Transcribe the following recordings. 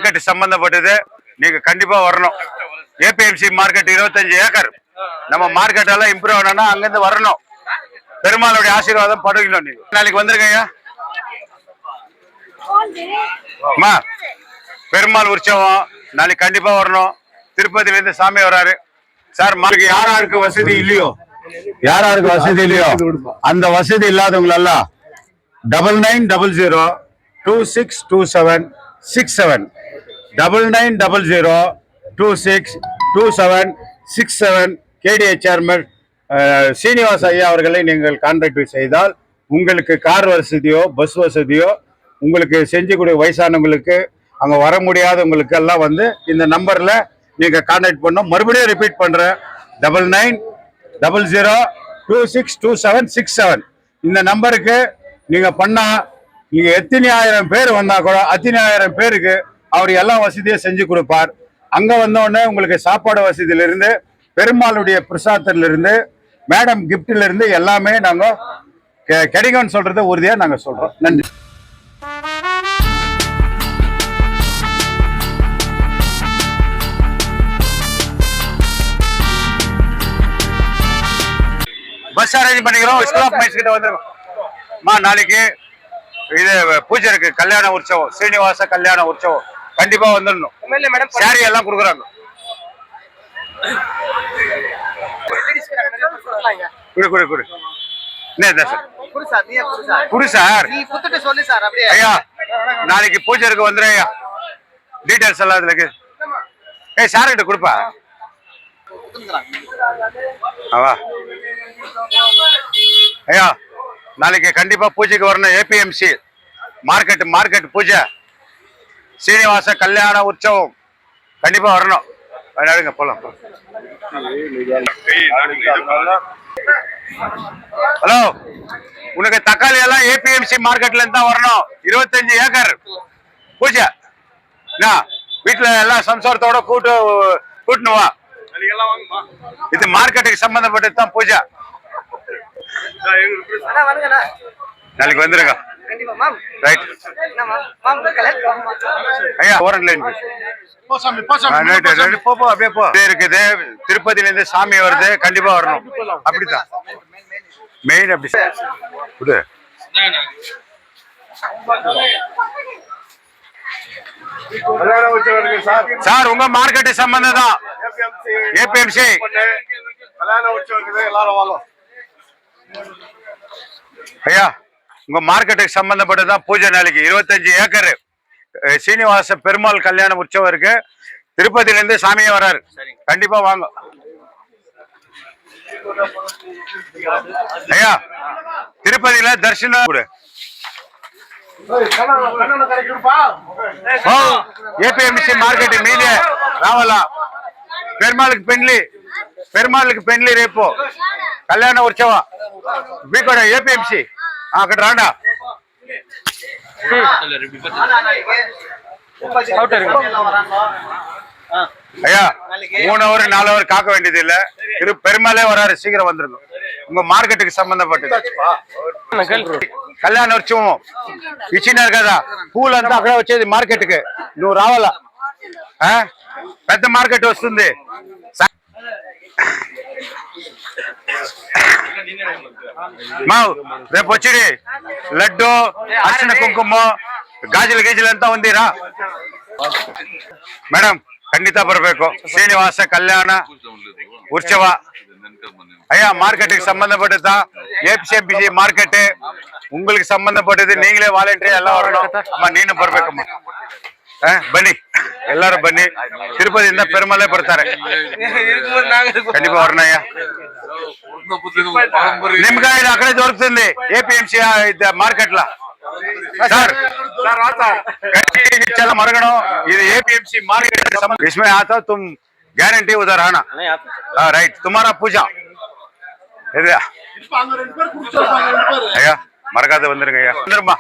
Market சம்பந்தப்பட்டது. நீங்க கண்டிப்பா வரணும். APMC market 25 acre. நம்ம மார்க்கெட் எல்லாம் இம்ப்ரூவ் ஆகணும்னா அங்கிருந்து வரணும். பெருமாளுடைய ஆசீர்வாதம் படுகணும். நீங்க நாளைக்கு வந்துருங்க ஐயா. பெருமாள் உற்சவம் நாளைக்கு கண்டிப்பா வரணும். திருப்பதியில இருந்து சாமி வராரு சார். யாராருக்கு வசதி இல்லையோ அந்த வசதி இல்லாதவங்க எல்லாம் 9900262767 9900262767 கேடிஎச் சேர்மன் சீனிவாஸ் ஐயா அவர்களை நீங்கள் கான்டாக்ட் செய்தால் உங்களுக்கு கார் வசதியோ பஸ் வசதியோ உங்களுக்கு செஞ்சக்கூடிய வயசானவங்களுக்கு அங்க வர முடியாதவங்களுக்கு எல்லாம் வந்து இந்த நம்பர்ல நீங்க கான்டாக்ட் பண்ணோம். மறுபடியும் ரிப்பீட் பண்றேன், 9900262767 இந்த நம்பருக்கு நீங்க பண்ணா நீங்க எத்தனை ஆயிரம் பேர் வந்தா கூட அத்தனை ஆயிரம் பேருக்கு அவர் எல்லா வசதியும் செஞ்சு கொடுப்பார். அங்க வந்த உடனே உங்களுக்கு சாப்பாடு வசதியில இருந்து பெருமாளுடைய பிரசாதத்துல இருந்து மேடம் கிஃப்ட்ல இருந்து எல்லாமே நாங்க கிடைக்கும்னு சொல்றதை உறுதியா நாங்க சொல்றோம். நன்றி. பஸ் அரேஞ்ச் பண்ணிக்கிறோம். ஸ்டாப் மைஸ் கிட்ட வந்துருக்கோம். நாளைக்கு இது பூஜை இருக்கு, கல்யாண உற்சவம், ஸ்ரீனிவாச கல்யாண உற்சவம். கண்டிப்பா வந்துடணும். சாரி எல்லாம் கொடுக்குறாங்க. ஐயா நாளைக்கு பூஜை இருக்கு, வந்துரு ஐயா. டீடைல்ஸ் எல்லாம் இதுல இருக்கு. சார் கிட்ட கொடுப்பா. ஐயா நாளைக்கு கண்டிப்பா பூஜைக்கு வரணும். ஏபிஎம்சி மார்க்கெட் பூஜை, சீனிவாச கல்யாண உற்சவம் கண்டிப்பா வரணும். விளையாடுங்க போலாம். ஹலோ, உனக்கு தக்காளி எல்லாம் ஏபிஎம்சி மார்க்கெட்ல இருந்து தான் வரணும். 25 ஏக்கர் பூஜை. வீட்டுல எல்லாம் சம்சாரத்தோட கூட்டணுவா. இது மார்க்கெட்டுக்கு சம்பந்தப்பட்டது தான் பூஜை. நாளைக்கு வந்துருங்க. இருக்குது. திருப்பதியில இருந்து சாமி வருது, கண்டிப்பா வரணும். அப்படித்தான் மெயின். அப்படி சார் உங்க மார்க்கெட் சம்பந்தம் தான். ஏபிஎம்சி ஐயா உங்க மார்க்கெட்டுக்கு சம்பந்தப்பட்டதான் பூஜை. நாளைக்கு 25 ஏக்கர் சீனிவாச பெருமாள் கல்யாண உற்சவம் இருக்கு. திருப்பதியில இருந்து சாமியே வராரு. கண்டிப்பா வாங்க ஐயா. திருப்பதியில தரிசனம் ஏபிஎம்சி மார்க்கெட் மீது రావాలా. పెరుమాళ్ళకి పెళ్లి రేపు కళ్యాణ ఉత్సవం మీకు కూడా ఏపీఎంసీ అక్కడ రాండా. ஐயா 3 hour 4 hour காக்க வேண்டியது இல்ல. பெருமாளே வராரு, சீக்கிரம் வந்துருங்க. உங்க మార్కెట్కి సంబంధపట్టது కళ్యాణ ఉత్సవం ఇచ్చినారు కదా. పూలంతా అక్కడ వచ్చేది మార్కెట్కి. నువ్వు రావాలా. పెద్ద మార్కెట్ వస్తుంది. రేపు వచ్చి లడ్డు, అర్చన కుంకుమ, గాజులు ఎంత ఉందిరా మేడం. ಖಂಡಿತ ಬರಬೇಕು. ಶ್ರೀನಿವಾಸ ಕಲ್ಯಾಣ ಉತ್ಸವ ஐயா மார்க்கெட்டுக்கு சம்பந்தப்பட்டதா. ஏபிஎம்சி மார்க்கெட்டு உங்களுக்கு சம்பந்தப்பட்டது. நீங்களே வாலண்டியர் எல்லாம் வரணும். ನೀನು ಬರ್ಬೇಕಮ್ಮ. ಬನ್ನಿ, ಎಲ್ಲರೂ ಬನ್ನಿ. ತಿರುಪತಿಯಿಂದ ಪೆರುಮಲೆ ಬರ್ತಾರೆ. ಖಂಡಿತ ವರಣ ಅಯ್ಯ. ನಿಮ್ಗೆ ಇದು ಅಕಡೆ ದೊರಕುತ್ತದೆ ఏపీఎంసీ మార్కెట్ లా सर चला मरगणो ये एपीएमसी मार्केट इसमें आता तुम गारंटी उधर आना. राइट तुम्हारा पूजा ஐயா மறக்காத வந்துருங்க ஐயா. வந்துருமா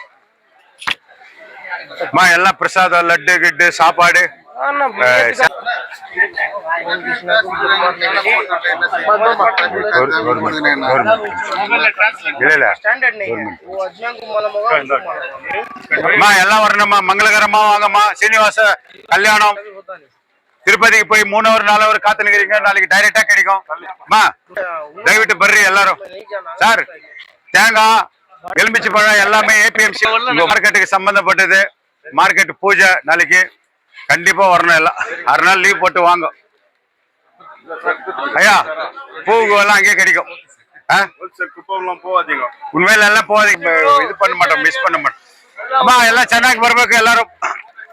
எல்லா பிரசாதம் லட்டு கிட்டு சாப்பாடு எல்லாம் வரணுமா, மங்களகரமா வாங்கம்மா. சீனிவாச கல்யாணம் திருப்பதிக்கு போய் 3 hour 4 hour காத்து நிக்கிறீங்க, நாளைக்கு டைரக்டா கிடைக்கும். தயவிட்டு பர்றி எல்லாரும். சார் தேங்காய் எலுமிச்சி பழம் எல்லாமே ஏபிஎம்சி மார்க்கெட்டுக்கு சம்பந்தப்பட்டது. மார்க்கெட் பூஜை நாளைக்கு கண்டிப்பா வரணும். எல்லாம் 6 நாள் லீவ் போட்டு வாங்க ஐயா. பூவு எல்லாம் அங்கேயே கிடைக்கும். உண்மையில எல்லாம் போகாதீங்க, இது பண்ண மாட்டோம், மிஸ் பண்ண மாட்டோம். அம்மா எல்லாம் சென்னைக்கு வரಬೇಕು, எல்லாரும்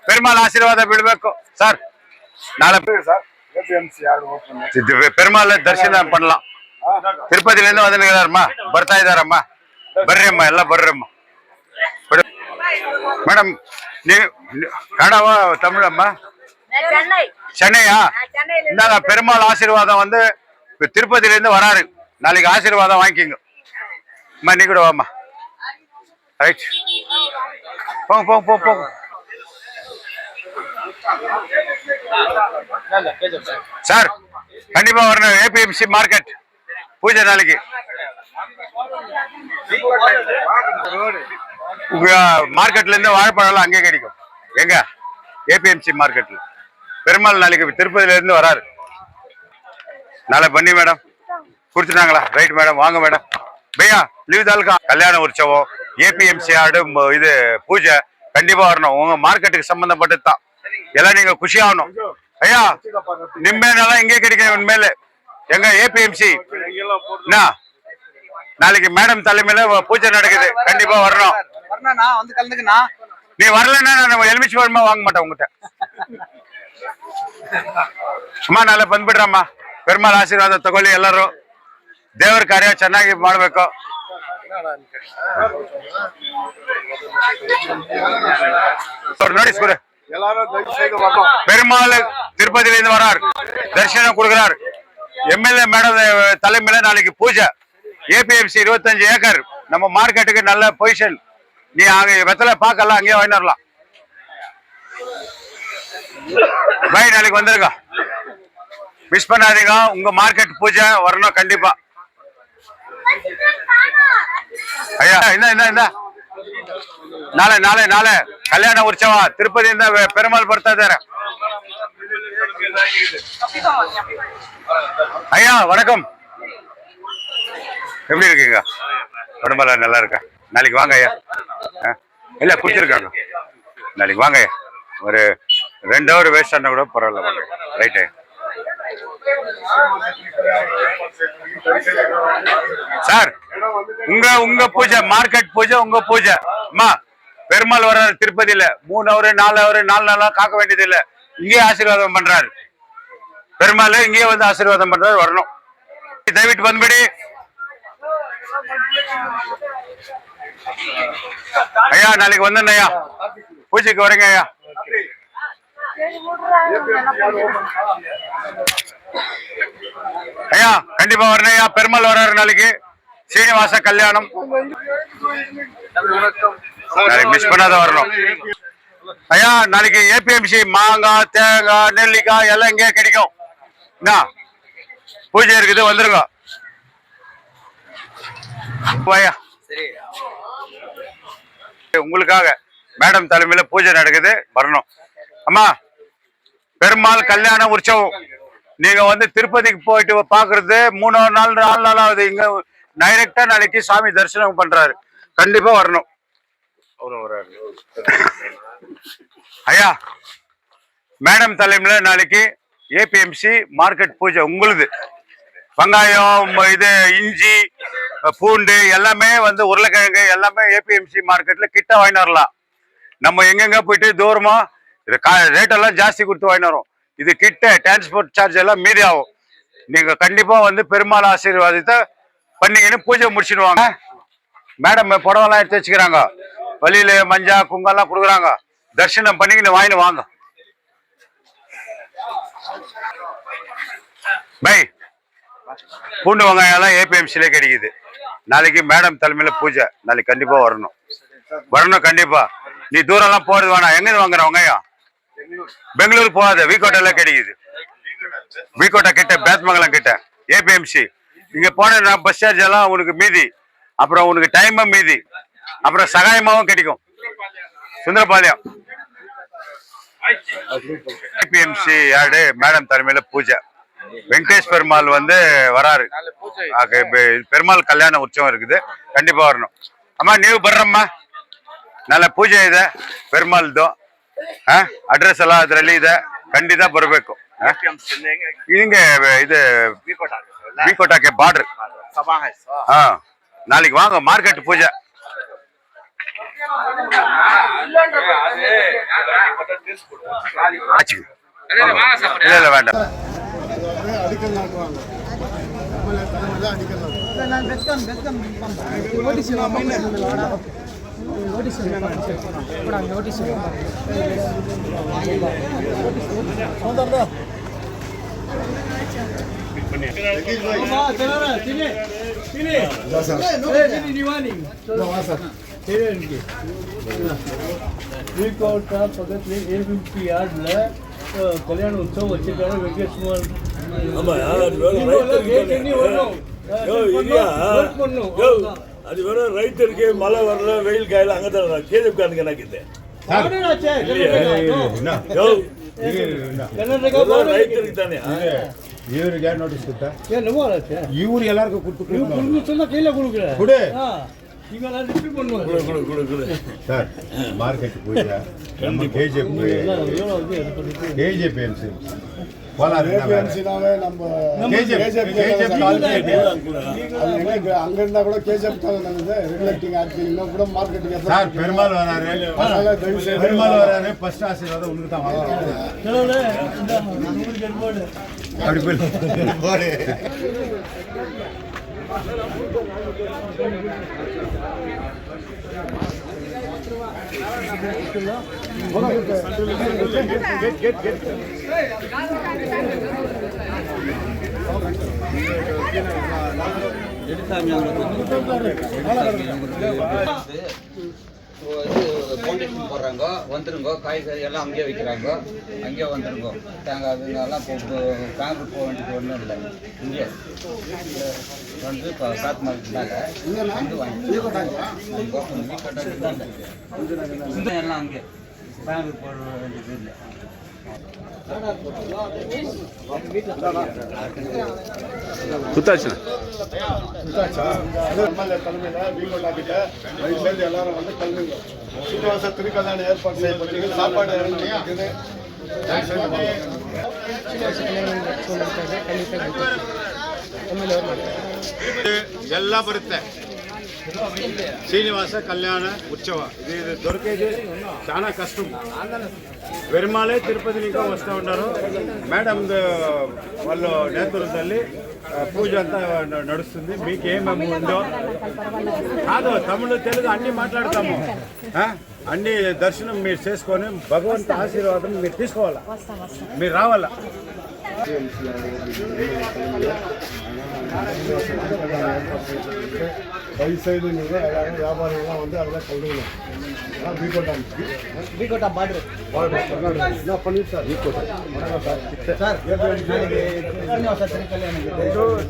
பெருமாள் ஆசீர்வாದ ಬೀಳಬೇಕು. சார் நாளை பெருமாள் தரிசனம் பண்ணலாம். ತಿರುಪತಿಲಿಂದ ಇருந்து வந்துருக்காருமா, ಬರ್ತಾ ಇದಾರಮ್ಮ. ಬರ್ರಿ ಅಮ್ಮ, ಎಲ್ಲ ಬರ್ರಿ ಅಮ್ಮ. மேடம் நீ கனடா தமிழம்மா? சென்னையா? இந்தாங்க பெருமாள் ஆசீர்வாதம் வந்து திருப்பதியில இருந்து வராரு. நாளைக்கு ஆசீர்வாதம் வாங்கிக்கிங்க. அம்மா நீ கூட வாம்மா. ரைட், போங்க போங்க போங்க போங்க. சார் கண்டிப்பா வரணும். ஏபிஎம்சி மார்க்கெட் பூஜை நாளைக்கு. மார்க்கெட்ல இருந்து வாழைப்பழம் அங்கே கிடைக்கும். எங்க ஏபிஎம்சி மார்க்கெட்ல பெருமாள் நாளைக்கு திருப்பதியில இருந்து வராரு. நாளை பண்ணி மேடம் குடுத்துட்டாங்களா? ரைட் மேடம், வாங்க மேடம். பையா லீவ் தாலுக்கா கல்யாண உற்சவம் ஏபிஎம்சி ஆடு இது பூஜை கண்டிப்பா வரணும். உங்க மார்க்கெட்டுக்கு சம்பந்தப்பட்டது தான். எல்லாம் நீங்க குஷி ஆகணும். ஐயா நிம்மேனாலாம் இங்கே கிடைக்கும். உண்மையில எங்க ஏபிஎம்சி நாளைக்கு மேடம் தலைமையில பூஜை நடக்குது. கண்டிப்பா வரணும். நீ வரலன்னா நான் எலுமிச்சி பழமா வாங்க மாட்டேன் உங்ககிட்ட. ಅಮ್ಮ ನಾಳೆ ಬಂದ್ಬಿಡ್ರಮ್ಮ. ಪೆರುಮಾಳ್ ಆಶೀರ್ವಾದ ತಗೊಳ್ಳಿ ಎಲ್ಲರೂ. ದೇವರ ಕಾರ್ಯ ಚೆನ್ನಾಗಿ ಮಾಡಬೇಕು. ನೋಡಿ ಸೂರ್ಯ பெருமாள் திருப்பதியிலிருந்து வரார், தரிசனம் கொடுக்கிறார். எம்எல்ஏ மேடம் தலைமையில நாளைக்கு பூஜை. ஏபிஎம்சி 25 ஏக்கர் நம்ம மார்க்கெட்டுக்கு நல்ல பொசிஷன். நீ அங்க வெத்தலை பார்க்கலாம், அங்கேயே வாங்கி வரலாம். பாய் நாளைக்கு வந்துருங்க, மிஸ் பண்ணாதீங்க. உங்க மார்க்கெட் பூஜை வரணும் கண்டிப்பா. ஐயா இந்த ನಾಳೆ ನಾಳೆ ನಾಳೆ ಕಲ್ಯಾಣ ಉತ್ಸವ ತಿರುಪತಿಯಿಂದ ಪೆರುಮಾಳ್ ಬರ್ತಾ ಇದ್ದಾರೆ. ஐயா வணக்கம், எப்படி இருக்கீங்க? உடம்பெல்லாம் நல்லா இருக்கா? நாளைக்கு வாங்க ஐயா. இல்ல குடிச்சிருக்காங்க. நாளைக்கு வாங்க ஐயா. ஒரு 2 hour வேஸ்ட் ஆனா கூட பரவாயில்ல, வாங்க. ரைட்டு. சார் உங்க பூஜை மார்க்கெட் பூஜை, உங்க பூஜை. அம்மா பெருமாள் வர்றாரு திருப்பதியில 3 hour 4 hour 4 நாளா காக்க வேண்டியது இல்ல. இங்கே ஆசீர்வாதம் பண்றாரு பெருமாள். இங்கே வந்து ஆசீர்வாதம் பண்றாரு, வரணும். தயவிட்டு வந்துಬಿಡಿ ஐயா. நாளைக்கு வந்துடுங்க ஐயா, பூஜைக்கு வரீங்க ஐயா. ஐயா கண்டிப்பா வரணும் ஐயா. பெருமாள் வர்றாரு நாளைக்கு. சீனிவாச கல்யாணம் நாளைக்கு மிஸ் பண்ணாத வரணும் ஐயா. நாளைக்கு ஏபிஎம்சி மாங்காய் தேங்காய் நெல்லிக்காய் எல்லாம் இங்கே கிடைக்கும். என்ன பூஜை இருக்குது, வந்துருங்க ஐயா. உங்களுக்காக மேடம் தலைமையில பூஜை நடக்குது, வரணும். அம்மா பெருமாள் கல்யாண உற்சவம் நீங்க வந்து திருப்பதிக்கு போயிட்டு பாக்குறது 3 நாள் 4 நாள் ஆகுது. இங்க டைரக்டா நாளைக்கு சாமி தரிசனம் பண்றாரு, கண்டிப்பா வரணும் ஐயா. மேடம் தலைமையில நாளைக்கு ஏபிஎம்சி மார்க்கெட் பூஜை உங்களுது. வெங்காயம் இது இஞ்சி பூண்டு எல்லாமே வந்து உருளைக்கிழங்கு எல்லாமே ஏபிஎம்சி மார்க்கெட்ல கிட்ட வாங்கி வரலாம். நம்ம எங்கெங்க போயிட்டு தூரமா ரேட் எல்லாம் ஜாஸ்தி கொடுத்து வாங்கி வரோம். இது கிட்ட டிரான்ஸ்போர்ட் சார்ஜ் எல்லாம் மீதி ஆகும். நீங்க கண்டிப்பா வந்து பெருமாள் ஆசீர்வாதத்தை பண்ணீங்கன்னு பூஜை முடிச்சிடுவாங்க. மேடம் புடவெல்லாம் எடுத்து வச்சுக்கிறாங்க, வழியில மஞ்சா குங்கெல்லாம் கொடுக்குறாங்க. தரிசனம் பண்ணிக்கின்னு வாங்கிட்டு வாங்க பை. பூண்டு வெங்காயம் எல்லாம் ஏபிஎம்சிலே கிடைக்குது. நாளைக்கு மேடம் தலைமையில பூஜை, நாளைக்கு கண்டிப்பா வரணும் கண்டிப்பா. நீ தூரம் எல்லாம் போறது வேணாம். எங்க வாங்குற வெங்காயம்? பெங்களூர் போகாத, வீக்கோட்டெல்லாம் கிடைக்குது. பிகோட்டா கிட்ட பேத்மங்கலம் கிட்ட ஏபிஎம்சி. இங்க போனா பஸ் சார்ஜ் எல்லாம் உனக்கு மீதி, அப்புறம் உனக்கு டைமும் மீதி, அப்புறம் சகாயமாவும் கிடைக்கும். சுந்தரபாளையம் ஏபிஎம்சி யார்டு மேடம் தலைமையில பூஜை. வெங்கடேஷ் பெருமாள் வந்து வராரு. பெருமாள் கல்யாண உற்சவம் இருக்குது, கண்டிப்பா வரணும். ಅಮ್ಮ ನೀವು ಬರ್ರಮ್ಮ, ನಾಳೆ ಪೂಜೆ ಇದೆ ಪೆರುಮಾಳ್ದು. ಅಡ್ರೆಸ್ ಎಲ್ಲ ಅದರಲ್ಲಿ ಇದೆ, ಖಂಡಿತ ಬರಬೇಕು. ಹಿಂಗೆ ಇದು ಬಿಕೋಟಾಕ್ಕೆ ಬಾರ್ಡರ್. ಹಾ, ನಾಳೆಗೆ ವಾಂಗ ಮಾರ್ಕೆಟ್ ಪೂಜೆ. ಇಲ್ಲ ಬೇಡ. கல்யாண உற்சவம் வச்சிருக்காரு வெங்கடேஷ்குமார். அது வேற ரைட்டருக்கு மழை வரல, வெயில் காயில அங்கதான் கேஜப் காரனுக்கு எனக்கு ரைட்டருக்கு தானே. ಇವ್ರಿಗೆ ಯಾರು ನೋಟಿಸ್ ಕೊಟ್ಟ? ಇವ್ರು ಎಲ್ಲರಿಗೂ ಕೊಟ್ಟು ಕೈಲ ಕೊಡುಕ್ರೆ ಕೊಡು ಸರ್. ಮಾರ್ಕೆಟ್ ಪೂಜೆ ನಮ್ಮ ಕೆಜಿಎಫ್ಎಂಸಿ அங்கிருந்தா கூட கேஜிஎஃப் ரெகுலேட்டிங் ஆக்ட் இன்னும் கூட மார்க்கெட்டுக்கு சார் பெருமாள் வராரு. பெருமாள் வராரு, ஃபர்ஸ்ட் ஆசீர்வாதம் உங்களுக்கு தான் அப்படி போய் ஃபவுண்டேஷன் போடுறாங்க, வந்துருங்க. காய்கறி எல்லாம் அங்கேயே வைக்கிறாங்க, அங்கேயே வந்துருங்க. தேங்காய் அதுங்கெல்லாம் பேங்க்கு போக வேண்டியது ஒன்றும் இல்லை. இங்கே வந்து இப்போ காத்து மார்க்கெட்னால வந்து வாங்கி எல்லாம் அங்கே பேங்க்கு போட வேண்டியது இல்லை. சுத்தாச்சு தலைமையில வீகோட்டா கிட்ட வயசுலேருந்து எல்லாரும் வந்து கல்விங்க. சீனிவாச திருக்கல்யாண ஏற்பாடு செய்யப்பட்டு சாப்பாடு இருக்குது. ಎಲ್ಲ ಬರುತ್ತೆ. ಶ್ರೀನಿವಾಸ ಕಲ್ಯಾಣ ಉತ್ಸವ ఇది దొరికేది చాలా కష్టం. పెరుమాళే తిరుపతి నుంచి వస్తూ ఉన్నారు. మేడం వాళ్ళ నేతృత్వంలో పూజ అంతా నడుస్తుంది. మీకు ఏమేమి ఉందో కాదు, తమిళ తెలుగు అన్ని మాట్లాడతాము. అన్ని దర్శనం మీరు చేసుకొని భగవంతు ఆశీర్వాదం మీరు తీసుకోవాలా, మీరు రావాలా. பைக் சைடு எல்லாரும் வியாபாரிகள்லாம் வந்து அதெல்லாம் கலந்துக்கணும். பிகோட்டா பார்டர் என்ன பண்ணிட்டு சார் சார் சீனிவாச திருக்கல்யாணம்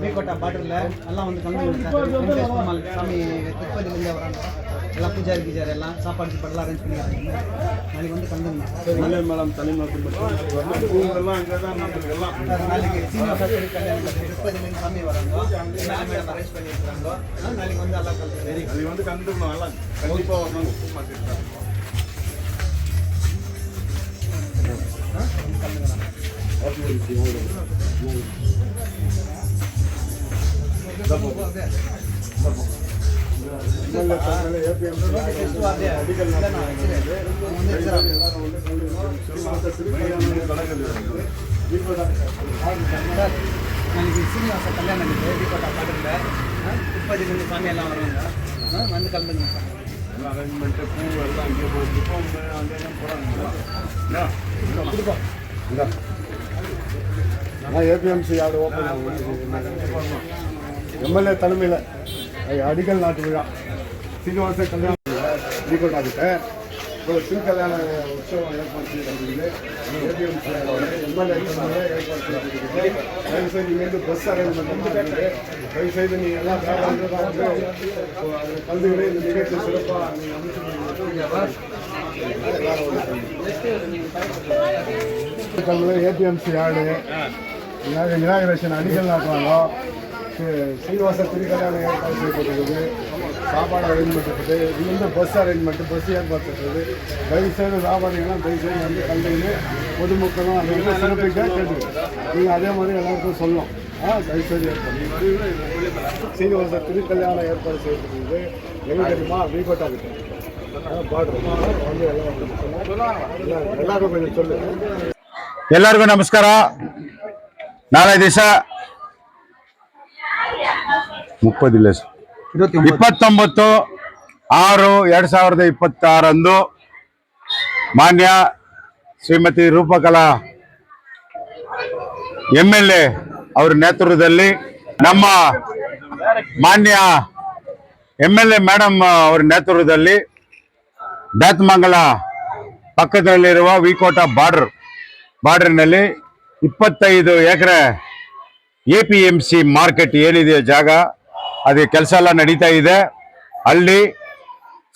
பிகோட்டா பார்டரில் எல்லாம் வந்து கலந்துக்கணும். சாமி திருப்பதிலேருந்தே வராங்க, எல்லாம் பூஜாரி கீஜாரி எல்லாம் சாப்பாடு சாப்பாடுலாம் அரேஞ்ச் பண்ணிடுறாங்க. நாளைக்கு வந்து கலந்துக்கணும். மேடம் தலைமைலாம் அங்கே தான் நம்மளுக்கெல்லாம் நாளைக்கு சீனிவாச திருக்கல்யாணம் திருப்பதிலேருந்து சாமி வராங்க, மேடம் அரேஞ்ச் பண்ணியிருக்காங்க. நாளைக்கு வந்து எல்லாம் கலந்துக்கணும். அது வந்து கலந்துக்கணும். எல்லாம் கண்டிப்பாக வரணும். நாளைக்கு சீனிவாச கல்யாணம் பிகோட்டா பார்டரில் திருப்பதிலேருந்து சாமி எல்லாம் வராங்க, வந்து கலந்துக்கணும் சார். எல்லாம் அரேஞ்ச்மெண்ட்டு பூ எல்லாம் அங்கே போயிருக்கோம். அங்கே போகிறாங்க. நான் ஏபிஎம்சி யார்டு ஓப்பன் எம்எல்ஏ தலைமையில் அடிக்கல் நாட்டு விழா சீனிவாச கல்யாணம் பிகோட்டா கிட்ட திருக்கல்யாಣ உற்சவம் ஏற்பாடு செய்யப்பட்டிருக்குது. APMC எம்எல்ஏ ஏற்பாடு செய்யப்பட்டிருக்குது. தயவுசெய்து இங்கேருந்து பஸ் அரேஞ்ச்மெண்ட் இருக்குது. தயவுசெய்து நீங்கள் எல்லாம் கலந்துக்கிட்டு இந்த நிகழ்ச்சி சிறப்பாக நீங்கள் அமைச்சு APMC ஆடு இனாகரேஷன் அடிக்கல் நாட்டுவாங்க. சீனிவாச திருக்கல்யாணம் ஏற்பாடு செய்யப்பட்டிருக்குது. சாப்பாடு அரேஞ்ச்மெண்ட் இருக்குது. இங்கேருந்து பஸ் அரேஞ்ச்மெண்ட்டு பஸ் ஏற்பாடு இருக்குது. தயவுசெய்து வியாபாரிகள்லாம் தயவுசெய்து வந்து கலந்துக்கிட்டு பொதுமக்களும் அந்த வந்து சிறப்பிக்க கேட்டுக்கிறோம். நீங்கள் அதே மாதிரி எல்லாருக்கும் சொல்லணும். தயவுசெய்து ஏற்பாடு சீனிவாச திருக்கல்யாணம் ஏற்பாடு செய்யப்பட்டிருக்குது. எங்கே தெரியுமா வீக்கோட்டா கிட்ட பாடுறோம் வந்து எல்லாருக்கும் கொஞ்சம் சொல்லுங்கள். ಎಲ್ಲರಿಗೂ ನಮಸ್ಕಾರ. ನಾಳೆ ದಿವಸ 29/6/2026 ಮಾನ್ಯ ಶ್ರೀಮತಿ ರೂಪಕಲಾ MLA ಅವರ ನೇತೃತ್ವದಲ್ಲಿ ನಮ್ಮ ಮಾನ್ಯ MLA ಮೇಡಮ್ ಅವರ ನೇತೃತ್ವದಲ್ಲಿ ಬೇತಮಂಗಲ ಪಕ್ಕದಲ್ಲಿರುವ ವಿಕೋಟ ಬಾರ್ಡರ್ನಲ್ಲಿ 25 ಎಕರೆ APMC ಮಾರ್ಕೆಟ್ ಏನಿದೆ ಜಾಗ ಅದು ಕೆಲಸ ಎಲ್ಲ ನಡೀತಾ ಇದೆ. ಅಲ್ಲಿ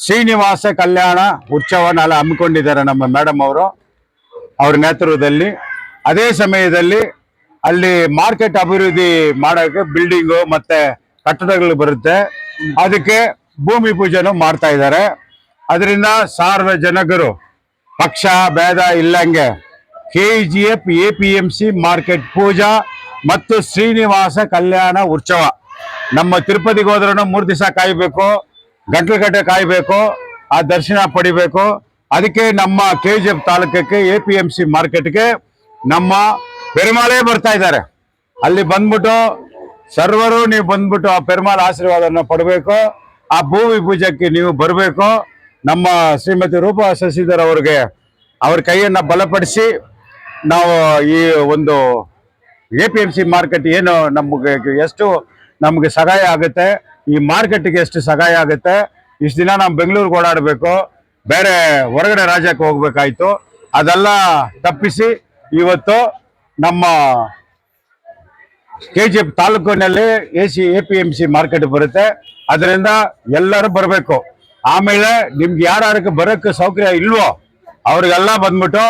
ಶ್ರೀನಿವಾಸ ಕಲ್ಯಾಣ ಉತ್ಸವನೆಲ್ಲ ಹಮ್ಮಿಕೊಂಡಿದ್ದಾರೆ ನಮ್ಮ ಮೇಡಮ್ ಅವರು ಅವ್ರ ನೇತೃತ್ವದಲ್ಲಿ. ಅದೇ ಸಮಯದಲ್ಲಿ ಅಲ್ಲಿ ಮಾರ್ಕೆಟ್ ಅಭಿವೃದ್ಧಿ ಮಾಡೋಕ್ಕೆ ಬಿಲ್ಡಿಂಗು ಮತ್ತೆ ಕಟ್ಟಡಗಳು ಬರುತ್ತೆ. ಅದಕ್ಕೆ ಭೂಮಿ ಪೂಜೆನೂ ಮಾಡ್ತಾ ಇದ್ದಾರೆ. ಅದರಿಂದ ಸಾರ್ವಜನಿಕರು ಪಕ್ಷ ಭೇದ ಇಲ್ಲಂಗೆ KGF APMC ಮಾರ್ಕೆಟ್ ಪೂಜಾ ಮತ್ತು ಶ್ರೀನಿವಾಸ ಕಲ್ಯಾಣ ಉತ್ಸವ ನಮ್ಮ ತಿರುಪತಿಗೆ ಹೋದ್ರೂ 3 ದಿವಸ ಕಾಯಬೇಕು, ಗಂಟೆ ಕಾಯಬೇಕು, ಆ ದರ್ಶನ ಪಡಿಬೇಕು. ಅದಕ್ಕೆ ನಮ್ಮ KGF ತಾಲೂಕಕ್ಕೆ APMC ಮಾರ್ಕೆಟ್ಗೆ ನಮ್ಮ ಪೆರುಮಾಳೇ ಬರ್ತಾ ಇದ್ದಾರೆ. ಅಲ್ಲಿ ಬಂದ್ಬಿಟ್ಟು ಸರ್ವರು ನೀವು ಬಂದ್ಬಿಟ್ಟು ಆ ಪೆರುಮಾಳ ಆಶೀರ್ವಾದನ ಪಡಬೇಕು. ಆ ಭೂಮಿ ಪೂಜೆಗೆ ನೀವು ಬರಬೇಕು. ನಮ್ಮ ಶ್ರೀಮತಿ ರೂಪಾ ಶಶಿಧರ್ ಅವ್ರಿಗೆ ಅವ್ರ ಕೈಯನ್ನು ಬಲಪಡಿಸಿ ನಾವು ಈ ಒಂದು APMC ಮಾರ್ಕೆಟ್ ಏನು ಎಷ್ಟು ನಮಗೆ ಸಹಾಯ ಆಗುತ್ತೆ, ಈ ಮಾರ್ಕೆಟ್ಗೆ ಎಷ್ಟು ಸಹಾಯ ಆಗುತ್ತೆ. ಇಷ್ಟು ದಿನ ನಾವು ಬೆಂಗಳೂರಿಗೆ ಓಡಾಡಬೇಕು, ಬೇರೆ ಹೊರಗಡೆ ರಾಜ್ಯಕ್ಕೆ ಹೋಗ್ಬೇಕಾಯ್ತು. ಅದೆಲ್ಲ ತಪ್ಪಿಸಿ ಇವತ್ತು ನಮ್ಮ KGF ತಾಲೂಕಿನಲ್ಲಿ APMC ಮಾರ್ಕೆಟ್ ಬರುತ್ತೆ. ಅದರಿಂದ ಎಲ್ಲರೂ ಬರಬೇಕು. ಆಮೇಲೆ ನಿಮ್ಗೆ ಯಾರ್ಯಾರಿಗೆ ಬರೋಕ್ಕೆ ಸೌಕರ್ಯ ಇಲ್ವೋ ಅವ್ರಿಗೆಲ್ಲ ಬಂದ್ಬಿಟ್ಟು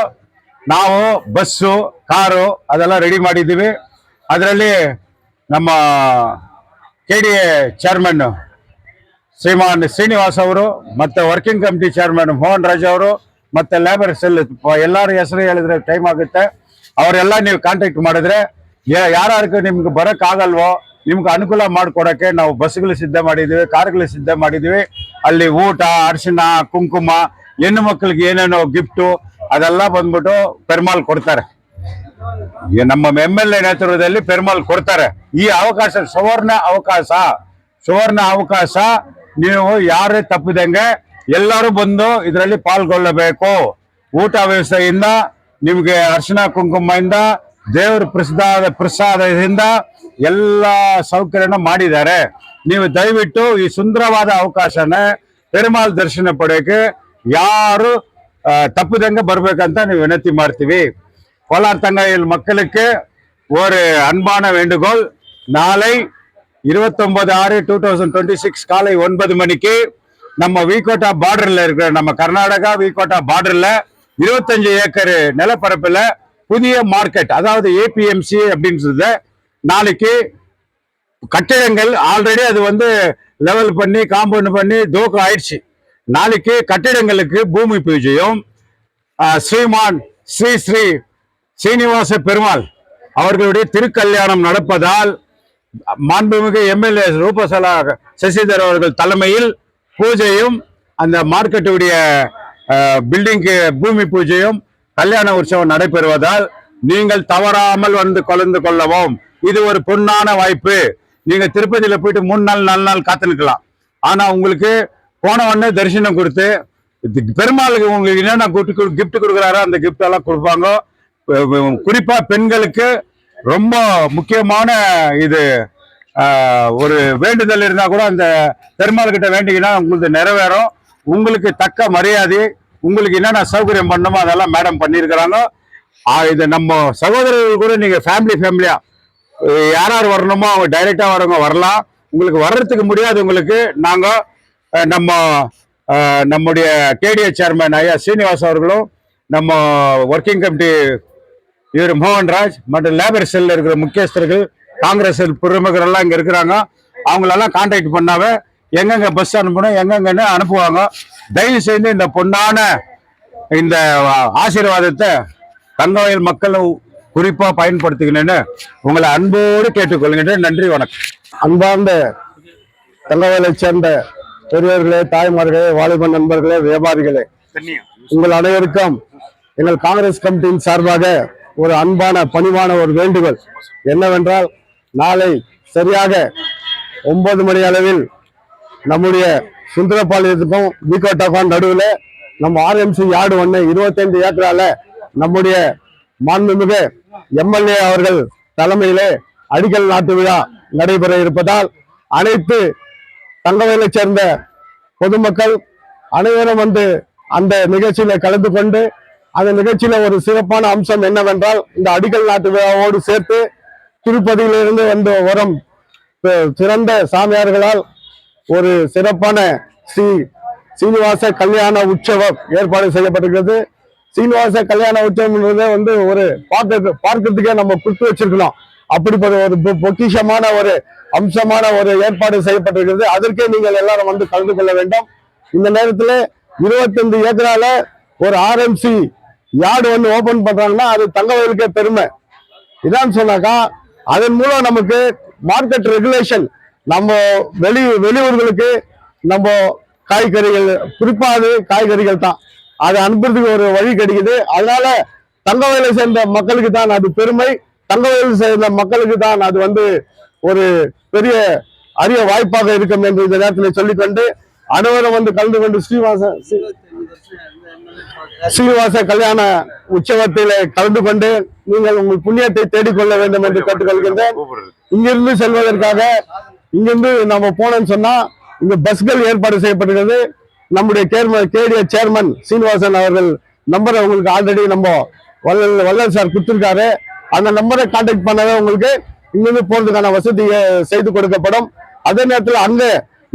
ನಾವು ಬಸ್ಸು ಕಾರು ಅದೆಲ್ಲ ರೆಡಿ ಮಾಡಿದ್ದೀವಿ. ಅದರಲ್ಲಿ ನಮ್ಮ KDA ಚೇರ್ಮನ್ ಶ್ರೀಮಾನ್ ಶ್ರೀನಿವಾಸ್ ಅವರು ಮತ್ತು working committee chairman Mohan Raj ಅವರು ಮತ್ತು ಲೇಬರ್ ಸೆಲ್ ಎಲ್ಲರ ಹೆಸರು ಹೇಳಿದ್ರೆ ಟೈಮ್ ಆಗುತ್ತೆ. ಅವರೆಲ್ಲ ನೀವು ಕಾಂಟ್ಯಾಕ್ಟ್ ಮಾಡಿದ್ರೆ ಯಾರ್ಯಾರಿಗೆ ನಿಮ್ಗೆ ಬರೋಕ್ಕಾಗಲ್ವೋ ನಿಮ್ಗೆ ಅನುಕೂಲ ಮಾಡಿಕೊಡೋಕ್ಕೆ ನಾವು ಬಸ್ಗಳು ಸಿದ್ಧ ಮಾಡಿದ್ದೀವಿ, ಕಾರ್ಗಳು ಸಿದ್ಧ ಮಾಡಿದ್ದೀವಿ. ಅಲ್ಲಿ ಊಟ, ಅರಿಶಿನ, ಕುಂಕುಮ, ಹೆಣ್ಣು ಮಕ್ಕಳಿಗೆ ಏನೇನೋ ಗಿಫ್ಟು ಅದೆಲ್ಲ ಬಂದ್ಬಿಟ್ಟು ಪೆರುಮಾಳ್ ಕೊಡ್ತಾರೆ. ನಮ್ಮ MLA ನೇತೃತ್ವದಲ್ಲಿ ಪೆರುಮಾಳ್ ಕೊಡ್ತಾರೆ. ಈ ಅವಕಾಶ ಸುವರ್ಣ ಅವಕಾಶ. ನೀವು ಯಾರೇ ತಪ್ಪಿದಂಗೆ ಎಲ್ಲರೂ ಬಂದು ಇದರಲ್ಲಿ ಪಾಲ್ಗೊಳ್ಳಬೇಕು. ಊಟ ವ್ಯವಸ್ಥೆಯಿಂದ ನಿಮಗೆ ಅರ್ಶಿನ ಕುಂಕುಮದಿಂದ ದೇವರ ಪ್ರಸಾದದಿಂದ ಎಲ್ಲ ಸೌಕರ್ಯನ ಮಾಡಿದ್ದಾರೆ. ನೀವು ದಯವಿಟ್ಟು ಈ ಸುಂದರವಾದ ಅವಕಾಶನ ಪೆರುಮಾಳ್ ದರ್ಶನ ಪಡೆಯೋಕೆ ಯಾರು தப்புதங்க ಬರ್ಬೇಕಂತ ನೀವು வினத்தி ಮಾಡ್ತೀವಿ. கோலார் தங்கையில் மக்களுக்கு ஒரு அன்பான வேண்டுகோள். நாளை 29/6/2026 காலை 9 மணிக்கு நம்ம விகோட்டா பார்டர்ல இருக்கிற நம்ம கர்நாடகா விகோட்டா பார்டர்ல 25 ஏக்கர் நிலப்பரப்புல புதிய மார்க்கெட், அதாவது APMC அப்படின்றது நாளைக்கு கட்டிடங்கள் ஆல்ரெடி அது வந்து லெவல் பண்ணி காம்பவுண்ட் பண்ணி தோக்கம் ஆயிடுச்சு. நாளைக்கு கட்டிடங்களுக்கு பூமி பூஜையும் ஸ்ரீமான் ஸ்ரீ சீனிவாச பெருமாள் அவர்களுடைய திருக்கல்யாணம் நடப்பதால் மாண்புமிகு MLA ரூபகலா சசிதர் அவர்கள் தலைமையில் பூஜையும் அந்த மார்க்கெட்டுடைய பில்டிங்க்கு பூமி பூஜையும் கல்யாண உற்சவம் நடைபெறுவதால் நீங்கள் தவறாமல் வந்து கலந்து கொள்ளவும். இது ஒரு பொன்னான வாய்ப்பு. நீங்க திருப்பதியில போயிட்டு 3 நாள் 4 நாள் காத்து நிற்கலாம். ஆனா உங்களுக்கு போன உடனே தரிசனம் கொடுத்து பெருமாளுக்கு உங்களுக்கு என்னென்ன கிஃப்ட் கொடுக்குறாரோ அந்த கிஃப்ட் எல்லாம் கொடுப்பாங்க. குறிப்பா பெண்களுக்கு ரொம்ப முக்கியமான இது. ஒரு வேண்டுதல் இருந்தா கூட அந்த பெருமாள் கிட்ட வேண்டிங்கன்னா உங்களுக்கு நிறைவேறும். உங்களுக்கு தக்க மரியாதை உங்களுக்கு என்னென்ன சௌகரியம் பண்ணணுமோ அதெல்லாம் மேடம் பண்ணியிருக்கிறாங்க. இது நம்ம சகோதரர்கள் கூட நீங்க ஃபேமிலியா யார் யார் வரணுமோ அவங்க டைரக்டா வரவங்க வரலாம். உங்களுக்கு வர்றதுக்கு முடியாது உங்களுக்கு நாங்க நம்முடைய கேடிஏ சேர்மன் ஐயா சீனிவாஸ் அவர்களும் நம்ம ஒர்க்கிங் கமிட்டி இவர் மோகன்ராஜ் மற்றும் லேபர் செல்ல இருக்கிற முக்கியஸ்தர்கள் காங்கிரஸ் பிரமுகர் எல்லாம் இங்க இருக்கிறாங்க. அவங்களெல்லாம் கான்டாக்ட் பண்ணாவே எங்கெங்க பஸ் அனுப்பணும் எங்கெங்கன்னு அனுப்புவாங்க. தயவு செய்து இந்த பொன்னான இந்த ஆசீர்வாதத்தை தங்கவயல் மக்கள் குறிப்பா பயன்படுத்திக்கணும்னு உங்களை அன்போடு கேட்டுக்கொள்கின்றேன். நன்றி, வணக்கம். அன்பார்ந்த தங்கவயலை சேர்ந்த பெரியவர்களே, தாய்மார்களே, வாலிப நண்பர்களே, வியாபாரிகளே, உங்கள் அனைவருக்கும் எங்கள் காங்கிரஸ் கமிட்டியின் சார்பாக ஒரு அன்பான பணிவான ஒரு வேண்டுகோள் என்னவென்றால், நாளை சரியாக 9 மணி அளவில் நம்முடைய சுந்தரபாளையத்துக்கும் பிகோட்டாக்கும் நடுவில் நம்ம ஆர்எம்சி யார்டு 1 25 ஏக்கரால நம்முடைய மாண்புமிகு எம்எல்ஏ அவர்கள் தலைமையிலே அடிக்கல் நாட்டு விழா நடைபெற இருப்பதால் அனைத்து தங்கவயலை சேர்ந்த பொதுமக்கள் அனைவரும் வந்து அந்த நிகழ்ச்சியில கலந்து கொண்டு, அந்த நிகழ்ச்சியில ஒரு சிறப்பான அம்சம் என்னவென்றால், இந்த அடிக்கல் நாட்டு விழாவோடு சேர்த்து திருப்பதியிலிருந்து வந்து வரும் சிறந்த சாமியார்களால் ஒரு சிறப்பான ஸ்ரீ சீனிவாச கல்யாண உற்சவம் ஏற்பாடு செய்யப்பட்டிருக்கிறது. சீனிவாச கல்யாண உற்சவம்ன்றதை வந்து ஒரு பார்க்கறதுக்கே நம்ம கொடுத்து வச்சிருக்கணும். அப்படிப்பட்ட ஒரு பொக்கிஷமான ஒரு அம்சமான ஒரு ஏற்பாடு செய்யப்பட்டிருக்கிறது. அதற்கே நீங்கள் எல்லாரும் வந்து கலந்து கொள்ள வேண்டும். இந்த நேரத்தில் 25 ஏக்கரால ஒரு ஆர்எம்சி யார்டு 1 ஓபன் பண்றாங்கன்னா அது தங்கவயலுக்கே பெருமை. இதான் சொன்னாக்கா அதன் மூலம் நமக்கு மார்க்கெட் ரெகுலேஷன், நம்ம வெளியூர்களுக்கு நம்ம காய்கறிகள், குறிப்பா அது காய்கறிகள் தான், அதை அனுப்புறதுக்கு ஒரு வழி கிடைக்குது. அதனால தங்கவயலை சேர்ந்த மக்களுக்கு தான் அது பெருமை. தங்கவயலை சேர்ந்த மக்களுக்கு தான் அது வந்து ஒரு பெரிய அரிய வாய்ப்பாக இருக்கும் என்று இந்த நேரத்தில் சொல்லிக்கொண்டு அனைவரும் வந்து கலந்து கொண்டு ஸ்ரீனிவாச கல்யாண உற்சவத்தில் கலந்து கொண்டு நீங்கள் உங்கள் புண்ணியத்தை தேடிக்கொள்ள வேண்டும் என்று கேட்டுக்கொள்கின்றேன். இங்கிருந்து செல்வதற்காக இங்கிருந்து நம்ம போனோம்னு சொன்னா இங்க பஸ்கள் ஏற்பாடு செய்யப்படுகிறது. நம்முடைய கேடிஏ சேர்மன் சீனிவாசன் அவர்கள் நம்பரை உங்களுக்கு ஆல்ரெடி நம்ம வல்லல் சார் கொடுத்திருக்காரு. அந்த நம்பரை கான்டாக்ட் பண்ணவே உங்களுக்கு இங்கிருந்து போறதுக்கான வசதி செய்து கொடுக்கப்படும். அதே நேரத்தில் அங்க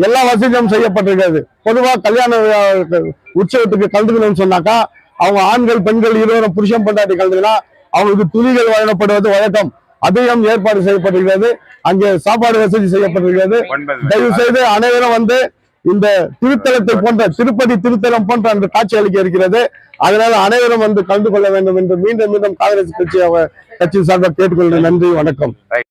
எல்லா வசதியும் செய்யப்பட்டிருக்கிறது. பொதுவாக கல்யாண உற்சவத்துக்கு கலந்துக்கணும்னு சொன்னாக்கா அவங்க ஆண்கள் பெண்கள் இருவரும் புருஷன் பொண்டாட்டி கலந்துக்கினா அவங்களுக்கு துணிகள் வழங்கப்படுவது வழக்கம். அதையும் ஏற்பாடு செய்யப்பட்டிருக்கிறது. அங்கே சாப்பாடு வசதி செய்யப்பட்டிருக்கிறது. தயவு செய்து அனைவரும் வந்து இந்த திருத்தலத்தை போன்ற திருப்பதி திருத்தலம் போன்ற அந்த காட்சி அளிக்க இருக்கிறது. அதனால அனைவரும் வந்து கலந்து கொள்ள வேண்டும் என்று மீண்டும் காங்கிரஸ் கட்சி சார்பாக கேட்டுக்கொள்கிறேன். நன்றி, வணக்கம்.